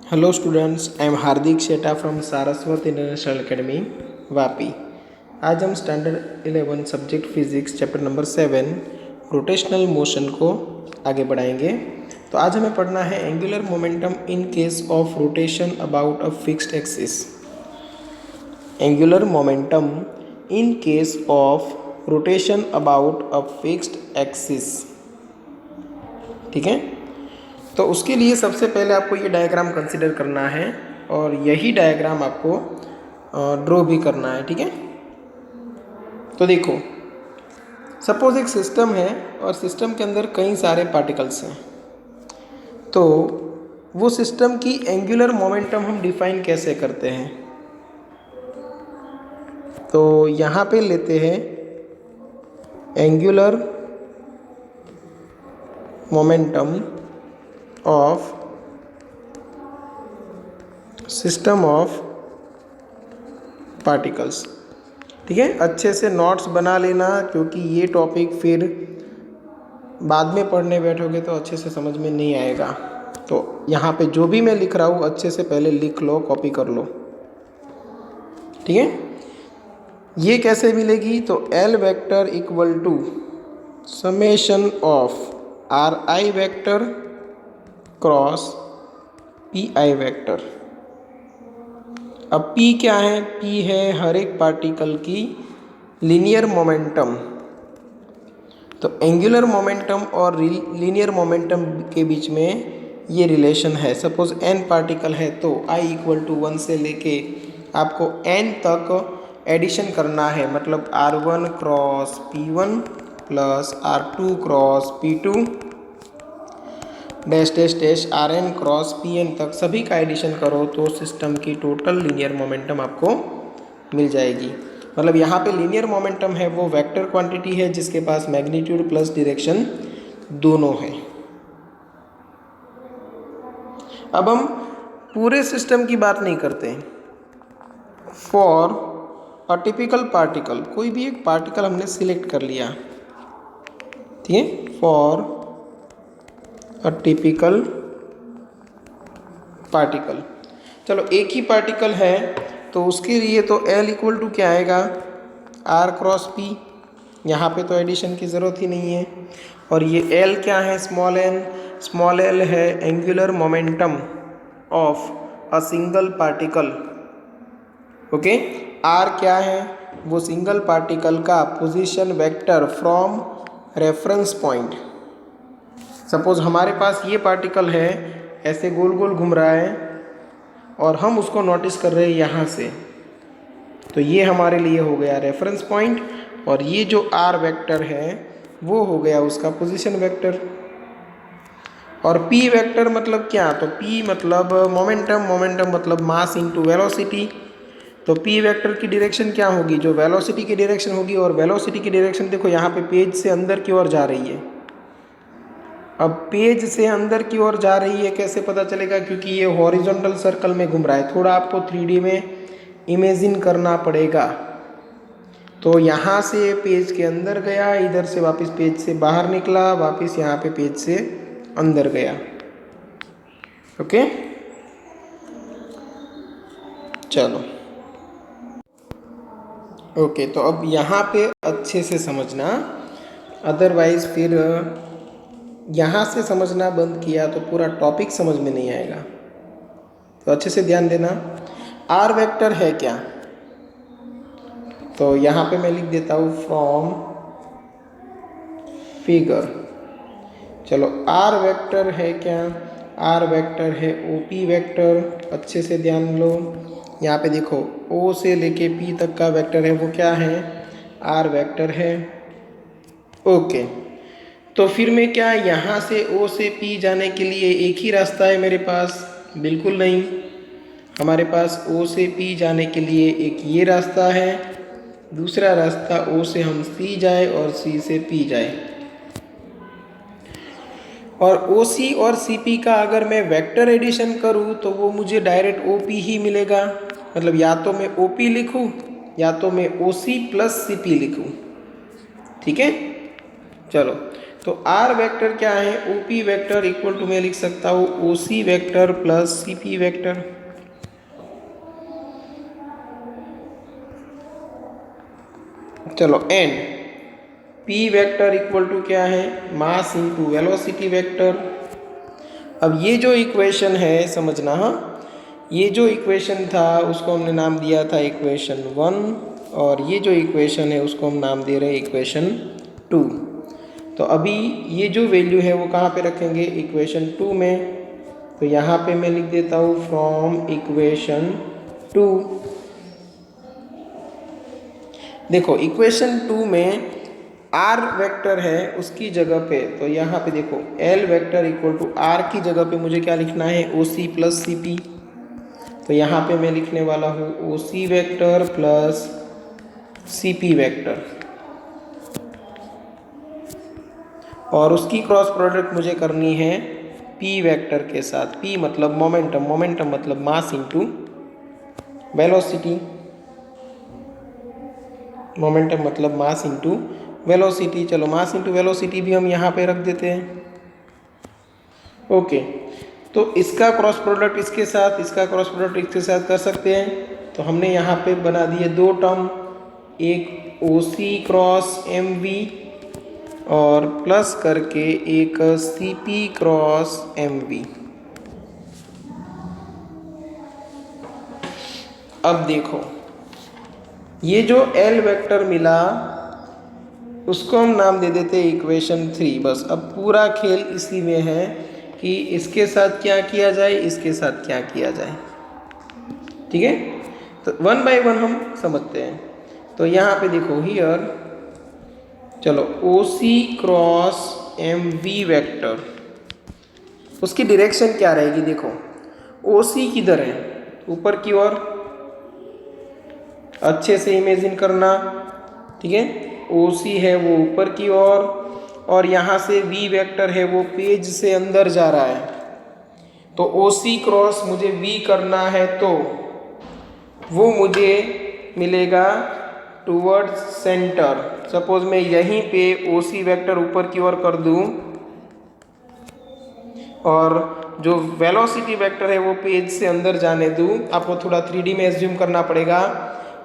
Hello students, I am Hardik Sheta from Saraswat International Academy, Vapi. आज हम standard 11 subject physics chapter number 7 rotational motion को आगे बढ़ाएंगे। तो आज हमें पढ़ना है angular momentum in case of rotation about a fixed axis. Angular momentum in case of rotation about a fixed axis. ठीक है, तो उसके लिए सबसे पहले आपको ये डायग्राम कंसिडर करना है और यही डायग्राम आपको ड्रॉ भी करना है। ठीक है, तो देखो, सपोज एक सिस्टम है और सिस्टम के अंदर कई सारे पार्टिकल्स हैं, तो वो सिस्टम की एंगुलर मोमेंटम हम डिफाइन कैसे करते हैं। तो यहाँ पे लेते हैं angular momentum of system of particles. ठीक है, अच्छे से नोट्स बना लेना, क्योंकि ये टॉपिक फिर बाद में पढ़ने बैठोगे तो अच्छे से समझ में नहीं आएगा। तो यहाँ पे जो भी मैं लिख रहा हूँ अच्छे से पहले लिख लो, कॉपी कर लो। ठीक है, ये कैसे मिलेगी, तो L vector equal to summation of R I vector cross P I vector. अब P क्या है, P है हर एक पार्टिकल की लीनियर मोमेंटम। तो एंगुलर मोमेंटम और लीनियर मोमेंटम के बीच में ये रिलेशन है। सपोज n पार्टिकल है तो I इक्वल टू 1 से लेके आपको n तक एडिशन करना है, मतलब R1 cross P1 plus R2 cross P2 dash dash dash Rn cross Pn तक सभी का एडिशन करो तो सिस्टम की टोटल लीनियर मोमेंटम आपको मिल जाएगी। मतलब यहाँ पे लीनियर मोमेंटम है वो वेक्टर क्वांटिटी है जिसके पास मैग्नीट्यूड प्लस डायरेक्शन दोनों है। अब हम पूरे सिस्टम की बात नहीं करते हैं। फॉर अ टिपिकल पार्टिकल, कोई भी एक पार्टिकल हमने सिलेक्ट कर लिया, ठीक है, फॉर अ टिपिकल पार्टिकल। चलो एक ही पार्टिकल है तो उसके लिए तो L इक्वल टू क्या आएगा, R क्रॉस P। यहाँ पे तो एडिशन की ज़रूरत ही नहीं है। और ये L क्या है, स्मॉल l है angular momentum of a single particle. Okay, R क्या है, वो सिंगल पार्टिकल का position vector from reference point. Suppose हमारे पास ये पार्टिकल है, ऐसे गोल गोल घूम रहा है और हम उसको नोटिस कर रहे हैं यहाँ से, तो ये हमारे लिए हो गया रेफरेंस पॉइंट। और ये जो R वेक्टर है वो हो गया उसका पोजीशन वेक्टर। और P वेक्टर मतलब क्या, तो P मतलब मोमेंटम मतलब मास इनटू वेलोसिटी। तो P वेक्टर की डायरेक्शन क्या होगी, जो वेलोसिटी की डायरेक्शन होगी। और वेलोसिटी की डायरेक्शन देखो यहाँ पे पेज से अंदर की ओर जा रही है। अब पेज से अंदर की ओर जा रही है कैसे पता चलेगा, क्योंकि ये हॉरिजॉन्टल सर्कल में घूम रहा है। थोड़ा आपको 3D में इमेजिन करना पड़ेगा। तो यहाँ से पेज के अंदर गया, इधर से वापस पेज से बाहर निकला, वापस यहाँ पे पेज से अंदर गया। ओके, चलो ओके, तो अब यहाँ पे अच्छे से समझना, अदरवाइज फिर यहाँ से समझना बंद किया तो पूरा टॉपिक समझ में नहीं आएगा। तो अच्छे से ध्यान देना। आर वेक्टर है क्या, तो यहाँ पे मैं लिख देता हूँ फ्रॉम फिगर। चलो आर वेक्टर है क्या, आर वेक्टर है ओपी वेक्टर। अच्छे से ध्यान लो, यहाँ पे देखो ओ से लेके पी तक का वेक्टर है वो क्या है, आर वेक्टर है। ओके, तो फिर मैं क्या, यहाँ से O से P जाने के लिए एक ही रास्ता है मेरे पास, बिल्कुल नहीं। हमारे पास O से P जाने के लिए एक ये रास्ता है, दूसरा रास्ता O से हम C जाए और C से P जाए। और OC और CP का अगर मैं वेक्टर एडिशन करूँ तो वो मुझे डायरेक्ट OP ही मिलेगा। मतलब या तो मैं OP लिखूँ या तो मैं OC प्लस CP लिखूँ। ठीक है, चलो तो आर वेक्टर क्या है, ओपी वेक्टर इक्वल टू मैं लिख सकता हूँ OC vector plus CP vector. चलो and P vector equal to क्या है, मास इंटू वेलोसिटी वेक्टर। अब ये जो इक्वेशन है समझना, हाँ, ये जो इक्वेशन था उसको हमने नाम दिया था इक्वेशन 1 और ये जो इक्वेशन है उसको हम नाम दे रहे हैं इक्वेशन 2। तो अभी ये जो वैल्यू है वो कहाँ पे रखेंगे, इक्वेशन 2 में। तो यहाँ पे मैं लिख देता हूँ फ्रॉम इक्वेशन 2। देखो इक्वेशन 2 में आर वेक्टर है उसकी जगह पे, तो यहाँ पे देखो L vector equal to R की जगह पे मुझे क्या लिखना है, O C plus C P. तो यहाँ पे मैं लिखने वाला हूँ O C vector plus C P vector, और उसकी क्रॉस प्रोडक्ट मुझे करनी है पी वेक्टर के साथ। पी मतलब मोमेंटम, मोमेंटम मतलब मास इंटू वेलोसिटी, मोमेंटम मतलब मास इंटू वेलोसिटी। चलो मास इंटू वेलोसिटी भी हम यहाँ पे रख देते हैं। ओके, तो इसका क्रॉस प्रोडक्ट इसके साथ, इसका क्रॉस प्रोडक्ट इसके साथ कर सकते हैं। तो हमने यहाँ पे बना दिए दो टर्म, एक O C cross M V और प्लस करके एक C P cross M V. अब देखो ये जो एल वेक्टर मिला उसको हम नाम दे देते इक्वेशन 3। बस अब पूरा खेल इसी में है कि इसके साथ क्या किया जाए, इसके साथ क्या किया जाए। ठीक है, तो 1 बाय 1 हम समझते हैं। तो यहाँ पे देखो हियर, चलो ओ C cross M V vector, उसकी डायरेक्शन क्या रहेगी, देखो ओ सी किधर है, ऊपर की ओर, अच्छे से इमेजिन करना। ठीक है, ओ सी है वो ऊपर की ओर और यहाँ से वी वेक्टर है वो पेज से अंदर जा रहा है। तो ओ सी क्रॉस मुझे वी करना है तो वो मुझे मिलेगा टूवर्ड्स सेंटर। सपोज मैं यहीं पे ओ सी वेक्टर ऊपर की ओर कर दूं और जो वेलोसिटी वेक्टर है वो पेज से अंदर जाने दूं। आपको थोड़ा 3D में एज्यूम करना पड़ेगा,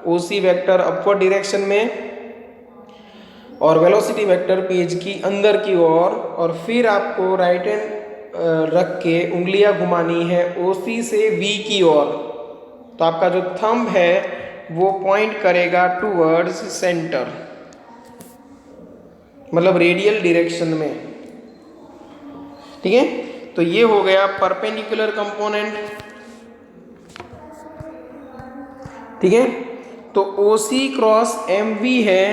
ओ सी वेक्टर अपवर्ड डायरेक्शन में और वेलोसिटी वेक्टर पेज की अंदर की ओर, और फिर आपको राइट हैंड रख के उंगलियां घुमानी है ओ सी से वी की ओर। तो आपका जो थंब है वो पॉइंट करेगा टूवर्ड्स सेंटर, मतलब रेडियल डायरेक्शन में। ठीक है, तो ये हो गया परपेंडिकुलर कंपोनेंट। ठीक है, तो O C cross M V है,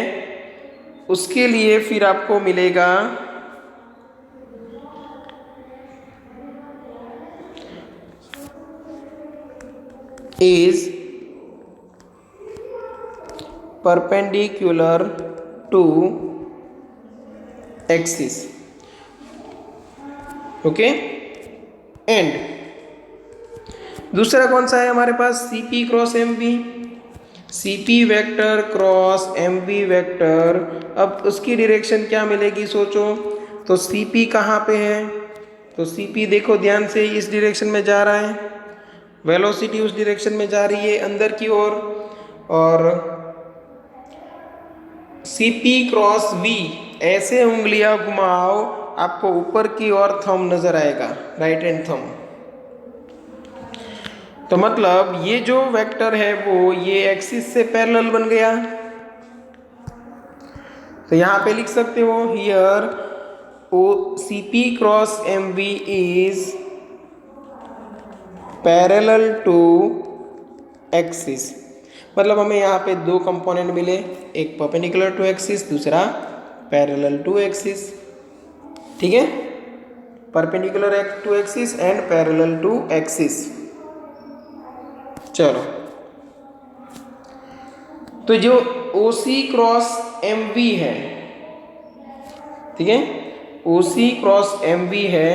उसके लिए फिर आपको मिलेगा is perpendicular to axis. Okay, and दूसरा कौन सा है हमारे पास, C P cross M V, C P vector cross M V vector. अब उसकी डायरेक्शन क्या मिलेगी सोचो, तो सी पी कहाँ पे है, तो सी पी देखो ध्यान से इस डायरेक्शन में जा रहा है, वेलोसिटी उस डायरेक्शन में जा रही है अंदर की ओर, और सी पी क्रॉस वी ऐसे उंगलियां घुमाओ आपको ऊपर की ओर थंब नजर आएगा, राइट हैंड थंब। तो मतलब ये जो वेक्टर है वो ये एक्सिस से पैरेलल बन गया। तो यहां पे लिख सकते हो here O C P cross M V is parallel to axis. मतलब हमें यहाँ पे दो कंपोनेंट मिले, एक परपेंडिकुलर टू एक्सिस, दूसरा पैरेलल टू एक्सिस। ठीक है, perpendicular to axis and parallel to axis. चलो, तो जो O C cross M V है, ठीक है, O C cross M V है,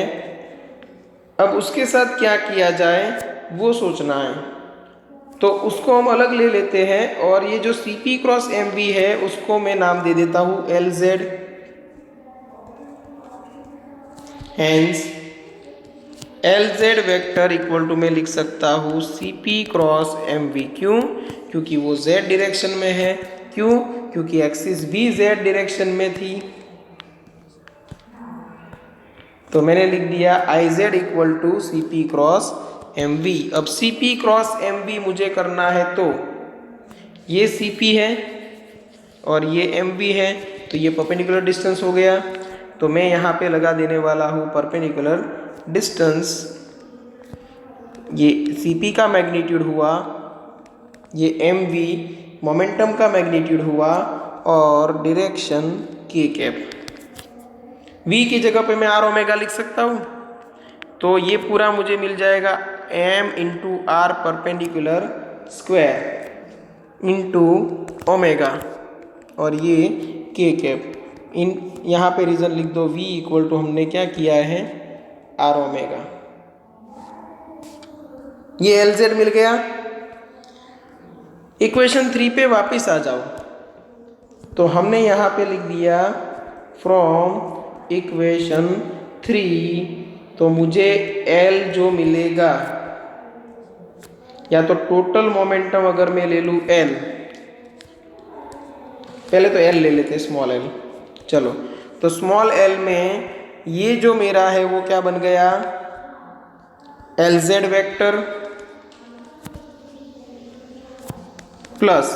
अब उसके साथ क्या किया जाए वो सोचना है। तो उसको हम अलग ले लेते हैं, और ये जो C P cross M V है उसको मैं नाम दे देता हूँ L Z. Hence L Z vector equal to मैं लिख सकता हूँ C P cross M V. क्यों? क्योंकि वो जेड डायरेक्शन में है। क्यों? क्योंकि एक्सिस भी जेड डायरेक्शन में थी। तो मैंने लिख दिया I Z equal to C P cross M V. अब C P cross M V मुझे करना है, तो ये सी पी है और ये एम वी है, तो ये परपेंडिकुलर डिस्टेंस हो गया। तो मैं यहाँ पे लगा देने वाला हूँ परपेंडिकुलर डिस्टेंस। ये सी पी का मैग्नीट्यूड हुआ, ये एम वी मोमेंटम का मैग्नीट्यूड हुआ, और डायरेक्शन के कैप। वी की जगह पे मैं आर ओमेगा लिख सकता हूँ। तो ये पूरा मुझे मिल जाएगा M into R perpendicular square into omega, और ये के कैप। इन यहाँ पे रीजन लिख दो, v इक्वल टू हमने क्या किया है, आर ओमेगा। ये एल जेड मिल गया। इक्वेशन 3 पे वापस आ जाओ। तो हमने यहाँ पे लिख दिया फ्रॉम इक्वेशन 3, तो मुझे एल जो मिलेगा, या तो टोटल मोमेंटम अगर मैं ले लूँ एल, पहले तो एल ले लेते स्मॉल एल। चलो, तो स्मॉल एल में ये जो मेरा है वो क्या बन गया, एल जेड वैक्टर प्लस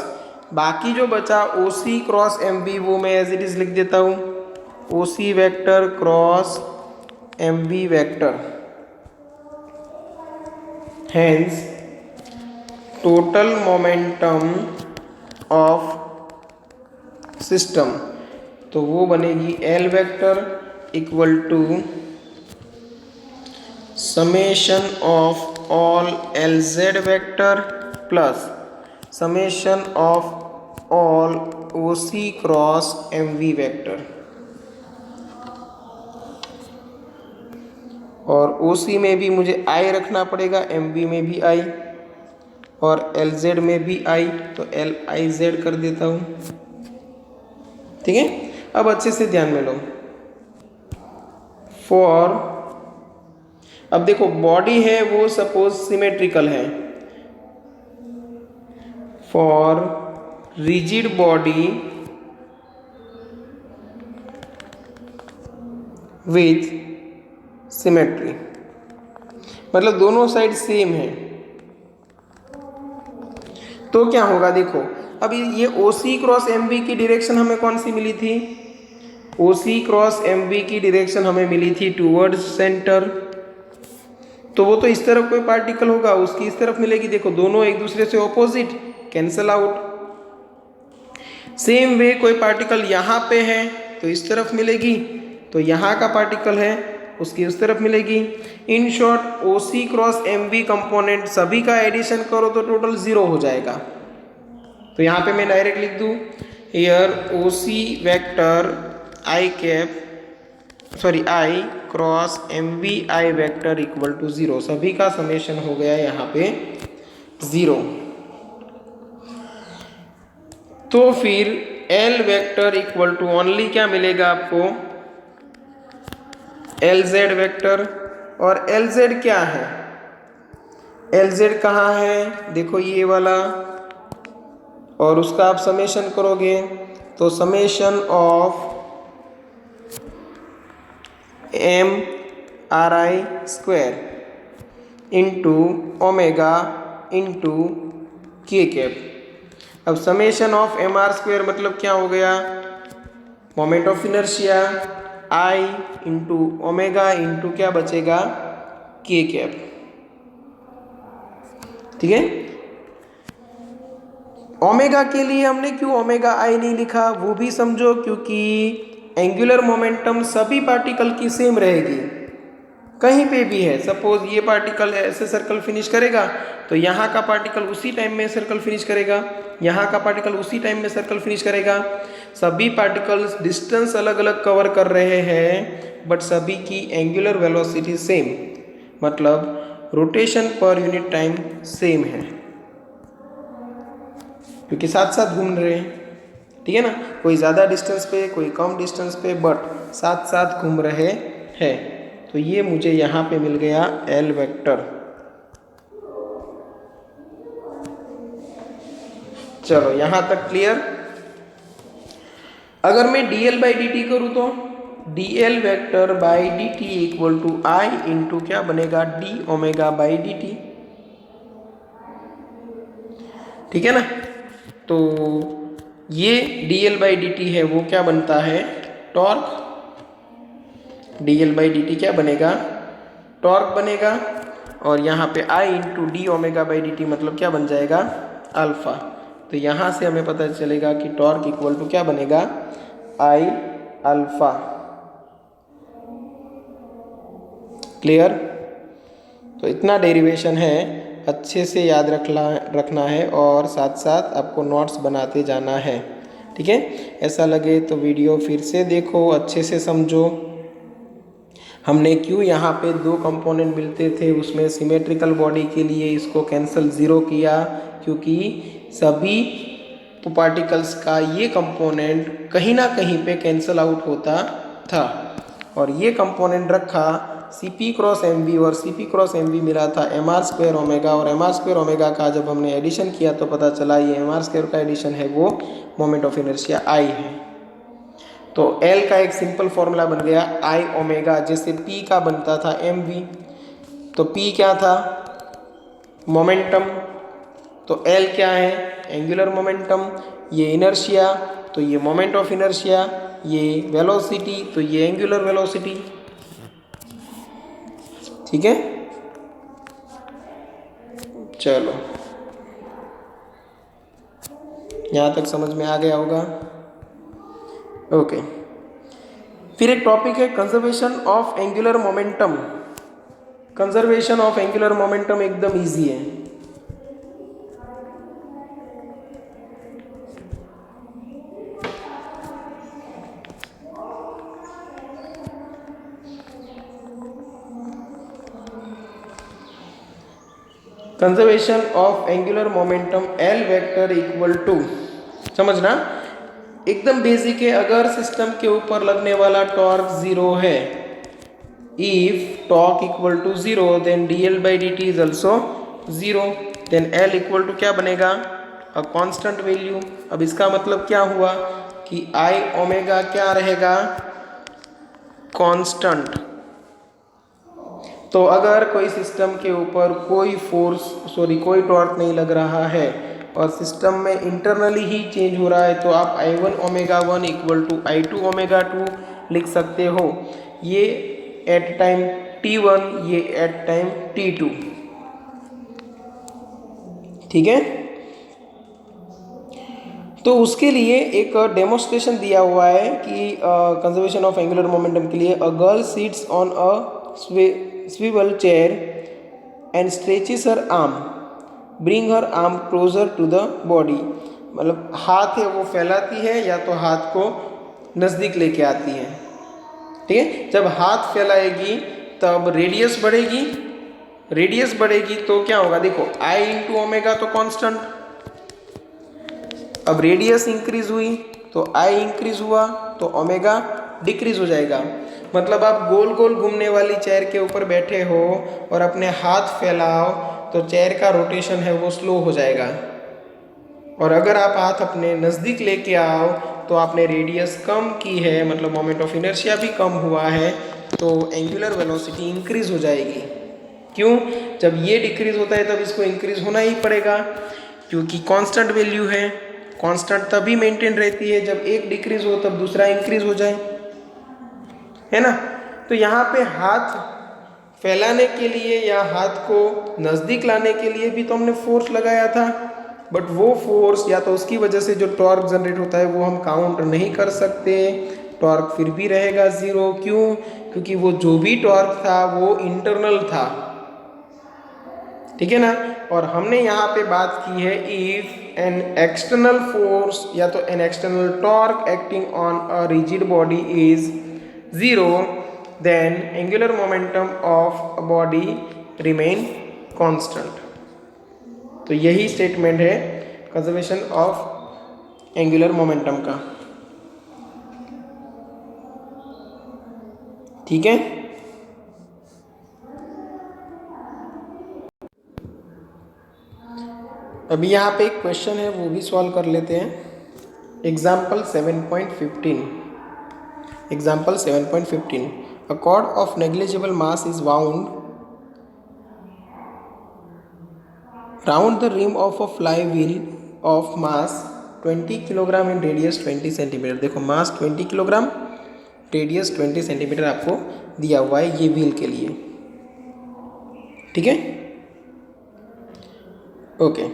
बाकी जो बचा O C cross M B, वो मैं एज इट इज लिख देता हूँ, O C vector cross M B vector. Hence total momentum of system, तो वो बनेगी L vector equal to summation of all L Z vector plus summation of all O C cross M V vector. और O सी में भी मुझे आई रखना पड़ेगा, M we में भी आई, और एल जेड में भी आई, तो एल आई जेड कर देता हूँ। ठीक है, अब अच्छे से ध्यान में लो। फॉर, अब देखो बॉडी है वो सपोज सिमेट्रिकल है। For rigid body with symmetry, मतलब दोनों साइड सेम है, तो क्या होगा देखो। अभी ये ओ सी क्रॉस एम बी की डायरेक्शन हमें कौन सी मिली थी, ओ सी क्रॉस एम बी की डायरेक्शन हमें मिली थी टूवर्ड्स सेंटर। तो वो तो इस तरफ कोई पार्टिकल होगा, उसकी इस तरफ मिलेगी। देखो दोनों एक दूसरे से opposite, cancel out. Same way कोई पार्टिकल यहाँ पे है तो इस तरफ मिलेगी, तो यहाँ का पार्टिकल है उसकी उस तरफ मिलेगी। In short O C cross M B component सभी का एडिशन करो तो टोटल 0 हो जाएगा। तो यहाँ पे मैं डायरेक्ट लिख दूँ, here O C vector I cap, sorry I cross M B I vector equal to 0, सभी का समेशन हो गया यहाँ पे 0। तो फिर L vector equal to only क्या मिलेगा आपको, एल जेड वेक्टर। और एल जेड क्या है, एल जेड कहाँ है, देखो ये वाला, और उसका आप समेशन करोगे तो summation of M R I square into omega into K cap. अब summation of M R square मतलब क्या हो गया, moment of inertia I into omega into क्या बचेगा, के कैप। ठीक है, ओमेगा के लिए हमने क्यों ओमेगा आई नहीं लिखा वो भी समझो, क्योंकि एंगुलर मोमेंटम सभी पार्टिकल की सेम रहेगी, कहीं पे भी है। सपोज ये पार्टिकल ऐसे सर्कल फिनिश करेगा तो यहाँ का पार्टिकल उसी टाइम में सर्कल फिनिश करेगा, यहाँ का पार्टिकल उसी टाइम में सर्कल फिनिश करेगा। सभी पार्टिकल्स डिस्टेंस अलग अलग कवर कर रहे हैं, बट सभी की एंगुलर वेलोसिटी सेम, मतलब rotation per unit time same है, क्योंकि साथ साथ घूम रहे हैं। ठीक है ना, कोई ज़्यादा डिस्टेंस पे कोई कम डिस्टेंस पे, बट साथ साथ घूम रहे हैं। तो ये मुझे यहाँ पे मिल गया एल वेक्टर। चलो यहाँ तक क्लियर। अगर मैं dl बाई डी टी करूँ तो dl vector by D T equal to I into क्या बनेगा, D omega by D T. ठीक है ना। तो ये dl बाई डी टी है वो क्या बनता है, torque. dl by D T क्या बनेगा, टॉर्क बनेगा। और यहाँ पे I into D omega by D T मतलब क्या बन जाएगा, अल्फा। तो यहाँ से हमें पता चलेगा कि टॉर्क इक्वल टू क्या बनेगा, I अल्फा। क्लियर। तो इतना डेरिवेशन है, अच्छे से याद रखना है और साथ साथ आपको नोट्स बनाते जाना है। ठीक है। ऐसा लगे तो वीडियो फिर से देखो, अच्छे से समझो। हमने क्यों यहाँ पे दो कंपोनेंट मिलते थे, उसमें सिमेट्रिकल बॉडी के लिए इसको कैंसिल ज़ीरो किया, क्योंकि सभी पार्टिकल्स का ये कंपोनेंट कहीं ना कहीं पे कैंसिल आउट होता था। और ये कंपोनेंट रखा Cp क्रॉस एम और Cp क्रॉस एम मिला था mr स्क्वायर ओमेगा। और mr स्क्वायर ओमेगा का जब हमने एडिशन किया तो पता चला ये mr स्क्वायर का एडिशन है वो मोमेंट ऑफ इनर्शिया I है। तो L का एक सिंपल फॉर्मूला बन गया I ओमेगा, जैसे P का बनता था mv। तो P क्या था, मोमेंटम। तो L क्या है, एंगुलर मोमेंटम। ये इनर्शिया, तो ये मोमेंट ऑफ इनर्शिया। ये वेलोसिटी, तो ये एंगुलर वेलोसिटी। ठीक है। चलो यहाँ तक समझ में आ गया होगा। ओके। फिर एक टॉपिक है conservation of angular momentum. Conservation of angular momentum एकदम इजी है। Conservation of angular momentum L vector equal to, समझना एकदम बेसिक है। अगर सिस्टम के ऊपर लगने वाला टॉर्क जीरो है, if torque equal to zero then dl by D T is also zero, then L equal to क्या बनेगा, अ कांस्टेंट वैल्यू। अब इसका मतलब क्या हुआ कि I ओमेगा क्या रहेगा, कांस्टेंट। तो अगर कोई सिस्टम के ऊपर कोई कोई टॉर्क नहीं लग रहा है और सिस्टम में इंटरनली ही चेंज हो रहा है, तो आप I1 omega 1 equal to I2 omega 2 लिख सकते हो। ये एट टाइम T1, ये एट टाइम T2। ठीक है। तो उसके लिए एक डेमोन्स्ट्रेशन दिया हुआ है कि कंजर्वेशन ऑफ एंगुलर मोमेंटम के लिए a girl sits on a swivel chair and stretches her arm, bring her arm closer to the body। मतलब हाथ है वो फैलाती है या तो हाथ को नज़दीक लेके आती है। ठीक है। जब हाथ फैलाएगी तब रेडियस बढ़ेगी, रेडियस बढ़ेगी तो क्या होगा, देखो I इंटू ओमेगा तो कांस्टेंट। अब रेडियस इंक्रीज हुई तो I इंक्रीज हुआ तो ओमेगा डिक्रीज हो जाएगा। मतलब आप गोल गोल घूमने वाली चेयर के ऊपर बैठे हो और अपने हाथ फैलाओ तो चेयर का रोटेशन है वो स्लो हो जाएगा। और अगर आप हाथ अपने नज़दीक लेके आओ तो आपने रेडियस कम की है, मतलब मोमेंट ऑफ इनर्शिया भी कम हुआ है, तो एंगुलर वेलोसिटी इंक्रीज हो जाएगी। क्यों, जब ये डिक्रीज होता है तब इसको इंक्रीज होना ही पड़ेगा, क्योंकि कांस्टेंट वैल्यू है। कांस्टेंट तभी मेंटेन रहती है जब एक डिक्रीज हो तब दूसरा इंक्रीज हो जाए, है ना। तो यहाँ पे हाथ फैलाने के लिए या हाथ को नज़दीक लाने के लिए भी तो हमने फोर्स लगाया था, बट वो फोर्स या तो उसकी वजह से जो टॉर्क जनरेट होता है वो हम काउंट नहीं कर सकते, टॉर्क फिर भी रहेगा ज़ीरो। क्यों, क्योंकि वो जो भी टॉर्क था वो इंटरनल था। ठीक है ना। और हमने यहाँ पे बात की है इफ एन एक्सटर्नल फोर्स या तो an external torque acting on a rigid body is zero, then angular momentum of a body remain constant। तो यही स्टेटमेंट है कंजर्वेशन ऑफ एंगुलर मोमेंटम का। ठीक है। अभी यहाँ पे एक क्वेश्चन है, वो भी सॉल्व कर लेते हैं। Example 7.15। Example 7.15। A cord of negligible mass is wound round the rim of a flywheel of mass 20 kilogram in radius 20 centimetre. देखो मास 20 किलोग्राम, रेडियस 20 सेंटीमीटर आपको दिया हुआ है ये व्हील के लिए। ठीक है, ओके।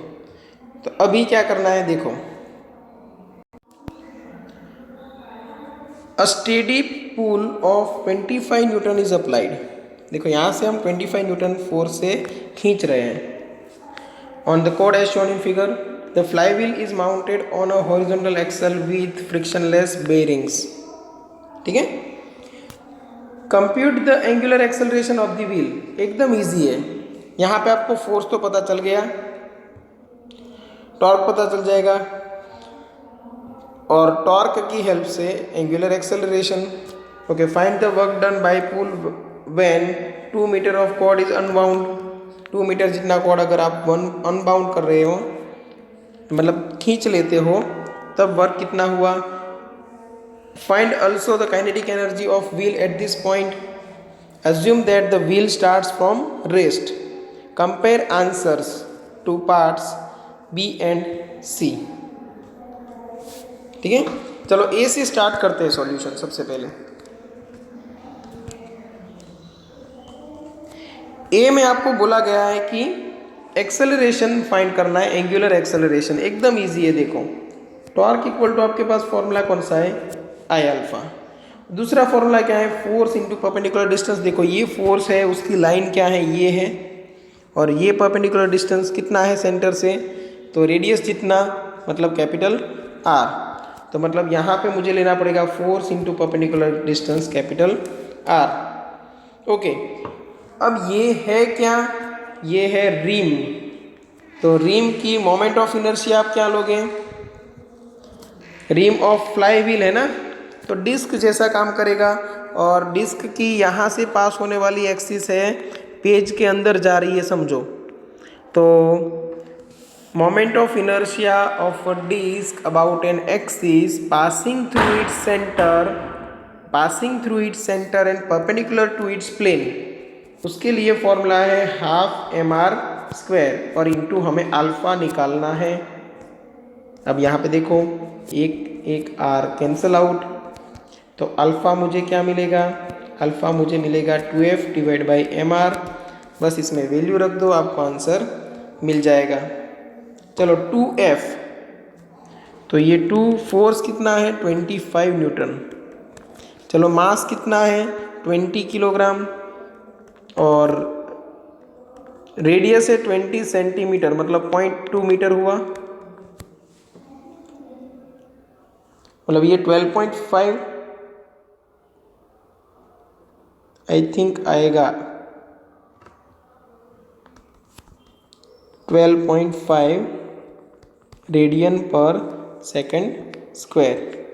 तो अभी क्या करना है, देखो a steady pull of 25 newton is applied. देखो यहाँ से हम 25 न्यूटन फोर्स से खींच रहे हैं। On the cord as shown in figure, the flywheel is mounted on a horizontal axle with frictionless bearings. ठीक है, compute the angular acceleration of the wheel. एकदम इजी है, यहाँ पे आपको फोर्स तो पता चल गया, टॉर्क पता चल जाएगा, और टॉर्क की हेल्प से angular acceleration. Okay, find the work done by pull when 2 metre of cord is unbound. 2 metre जितना कॉर्ड अगर आप अनबाउंड कर रहे हो, मतलब खींच लेते हो, तब वर्क कितना हुआ। Find also the kinetic energy of wheel at this point. Assume that the wheel starts from rest. Compare answers to parts B and C. ठीक है, चलो ए से स्टार्ट करते हैं सॉल्यूशन। सबसे पहले ए में आपको बोला गया है कि एक्सेलरेशन फाइंड करना है, एंगुलर एक्सेलरेशन। एकदम इजी है। देखो टॉर्क इक्वल टू आपके पास फॉर्मूला कौन सा है, आई अल्फा। दूसरा फॉर्मूला क्या है, फोर्स इंटू परपेंडिकुलर डिस्टेंस। देखो ये फोर्स है, उसकी लाइन क्या है, ये है, और ये परपेंडिकुलर डिस्टेंस कितना है सेंटर से, तो रेडियस जितना, मतलब कैपिटल आर। तो मतलब यहाँ पे मुझे लेना पड़ेगा force into perpendicular distance capital R. Okay, अब ये है क्या, ये है रिम। तो रिम की मोमेंट ऑफ इनर्शिया आप क्या लोगे, रिम ऑफ फ्लाई व्हील है ना, तो डिस्क जैसा काम करेगा, और डिस्क की यहाँ से पास होने वाली एक्सिस है, पेज के अंदर जा रही है समझो। तो moment of inertia of a disc about an axis passing through its centre and perpendicular to its plane, उसके लिए फॉर्मूला है हाफ mr², और इंटू हमें अल्फा निकालना है। अब यहाँ पे देखो एक आर कैंसल आउट, तो अल्फ़ा मुझे क्या मिलेगा, अल्फ़ा मुझे मिलेगा 2f डिवाइड बाई mr। बस इसमें वैल्यू रख दो, आपको आंसर मिल जाएगा। चलो 2f, तो ये 2 फोर्स कितना है 25 न्यूटन। चलो मास कितना है 20 किलोग्राम, और रेडियस है 20 सेंटीमीटर, मतलब 0.2 मीटर हुआ, मतलब ये 12.5 आई थिंक आएगा, 12.5 रेडियन पर second square.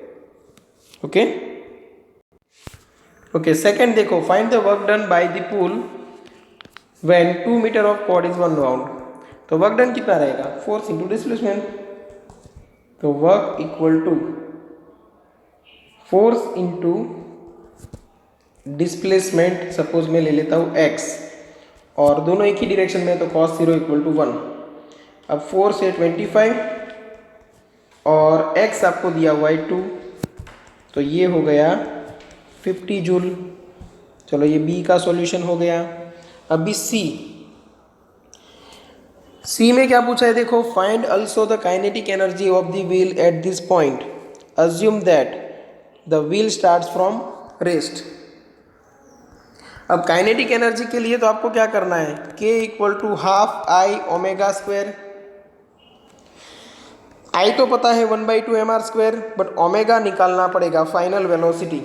Okay okay, second देखो, find the work done by the pull when 2 metre of cord is unbound. तो वर्क डन कितना रहेगा, फोर्स इंटू डिस्प्लेसमेंट। तो work equal to force into displacement, suppose मैं ले लेता हूँ x, और दोनों एक ही डायरेक्शन में, तो cos 0 इक्वल टू 1। अब फोर्स है 25 और x आपको दिया हुआ है 2, तो ये हो गया 50 जूल। चलो ये b का सॉल्यूशन हो गया। अभी c में क्या पूछा है, देखो find also the kinetic energy of the wheel at this point, assume that the wheel starts from rest. अब काइनेटिक एनर्जी के लिए तो आपको क्या करना है, k equal to half I omega square. I तो पता है 1/2 mr², बट ओमेगा निकालना पड़ेगा, फाइनल वेलोसिटी।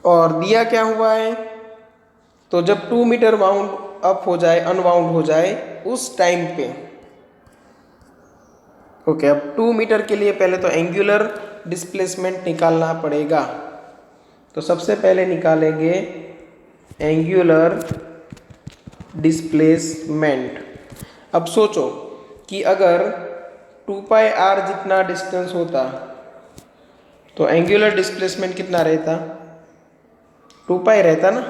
और दिया क्या हुआ है, तो जब 2 मीटर बाउंड अप हो जाए, अनबाउंड हो जाए, उस टाइम पे। ओके, अब 2 मीटर के लिए पहले तो एंगुलर डिस्प्लेसमेंट निकालना पड़ेगा। तो सबसे पहले निकालेंगे एंगुलर डिस्प्लेसमेंट। अब सोचो कि अगर 2 पाई आर जितना डिस्टेंस होता तो एंगुलर डिस्प्लेसमेंट कितना रहता? 2 पाई रहता ना,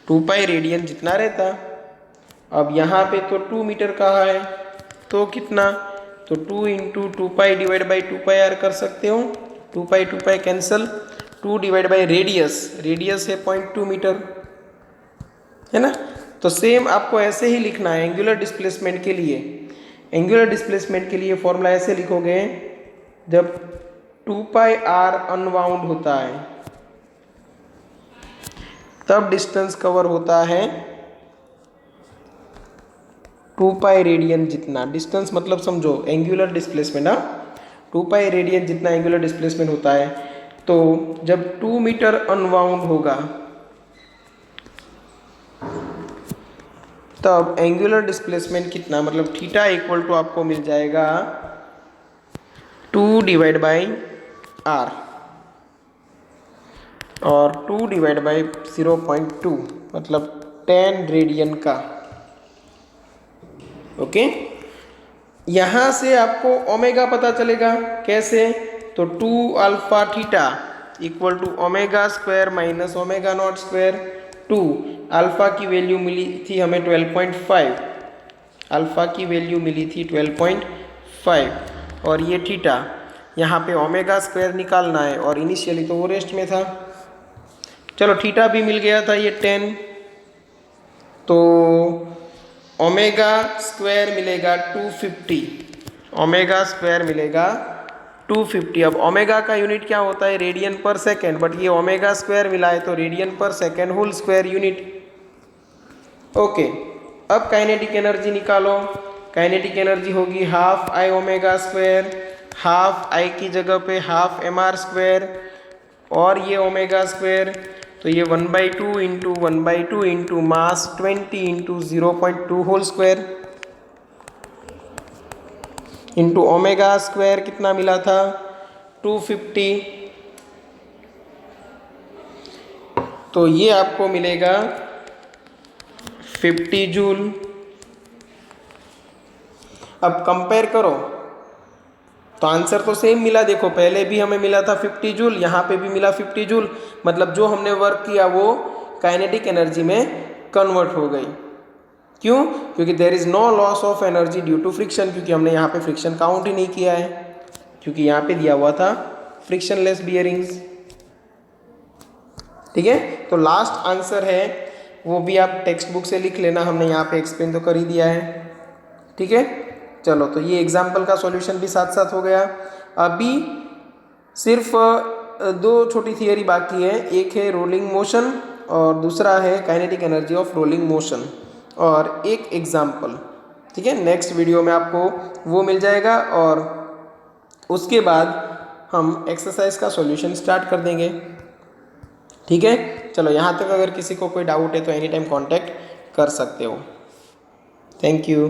2 पाई रेडियन जितना रहता। अब यहाँ पे तो 2 मीटर कहा है तो कितना, तो 2 into 2 pi divide by 2 pi R कर सकते हो। 2 pi cancel, 2 divide by radius, radius है 0.2 मीटर, है ना। तो सेम आपको ऐसे ही लिखना है एंगुलर डिस्प्लेसमेंट के लिए। एंगुलर डिस्प्लेसमेंट के लिए फॉर्मूला ऐसे लिखोगे, जब 2 पाई आर अनबाउंड होता है तब डिस्टेंस कवर होता है 2 पाई रेडियन जितना। डिस्टेंस मतलब समझो एंगुलर डिस्प्लेसमेंट, 2 पाई रेडियन जितना एंगुलर डिस्प्लेसमेंट होता है। तो जब 2 मीटर अनबाउंड होगा तब एंगुलर डिस्प्लेसमेंट कितना, मतलब थीटा इक्वल टू आपको मिल जाएगा 2 डिवाइड बाई आर और 2 डिवाइड बाई 0.2 मतलब 10 रेडियन का। ओके, यहाँ से आपको ओमेगा पता चलेगा कैसे, तो 2 alpha theta equal to omega square minus omega naught square 2। Alpha की वैल्यू मिली थी हमें 12.5, अल्फा की वैल्यू मिली थी 12.5 और ये थीटा, यहाँ पे ओमेगा स्क्वायर निकालना है और इनिशियली तो वो रेस्ट में था। चलो थीटा भी मिल गया था ये 10, तो ओमेगा स्क्वायर मिलेगा 250, ओमेगा स्क्वायर मिलेगा 250। अब ओमेगा का यूनिट क्या होता है, रेडियन पर सेकेंड, बट ये ओमेगा स्क्वायर मिला है तो radian per second whole square unit. Okay, अब काइनेटिक एनर्जी निकालो। काइनेटिक एनर्जी होगी half I omega square, half I की जगह पे हाफ एम आर स्क्वायर और ये ओमेगा स्क्वायर, तो ये 1/2 into 1/2 into mass 20 into 0.2 whole square into omega square कितना मिला था 250, तो ये आपको मिलेगा 50 जूल। अब कंपेयर करो तो आंसर तो सेम मिला, देखो पहले भी हमें मिला था 50 जूल, यहाँ पे भी मिला 50 जूल, मतलब जो हमने वर्क किया वो काइनेटिक एनर्जी में कन्वर्ट हो गई। क्यों? क्योंकि there is no loss of energy due to friction, क्योंकि हमने यहाँ पे फ्रिक्शन काउंट ही नहीं किया है, क्योंकि यहाँ पे दिया हुआ था फ्रिक्शनलेस बियरिंग्स। ठीक है, तो लास्ट आंसर है वो भी आप टेक्स्ट बुक से लिख लेना, हमने यहाँ पे एक्सप्लेन तो कर ही दिया है। ठीक है, चलो तो ये एग्जाम्पल का सॉल्यूशन भी साथ साथ हो गया। अभी सिर्फ 2 छोटी थियरी बाकी है, एक है रोलिंग मोशन और दूसरा है kinetic energy of rolling motion और एक एग्जाम्पल। ठीक है, नेक्स्ट वीडियो में आपको वो मिल जाएगा और उसके बाद हम एक्सरसाइज का सॉल्यूशन स्टार्ट कर देंगे। ठीक है, चलो यहाँ तक अगर किसी को कोई डाउट है तो एनी टाइम कॉन्टैक्ट कर सकते हो। Thank you.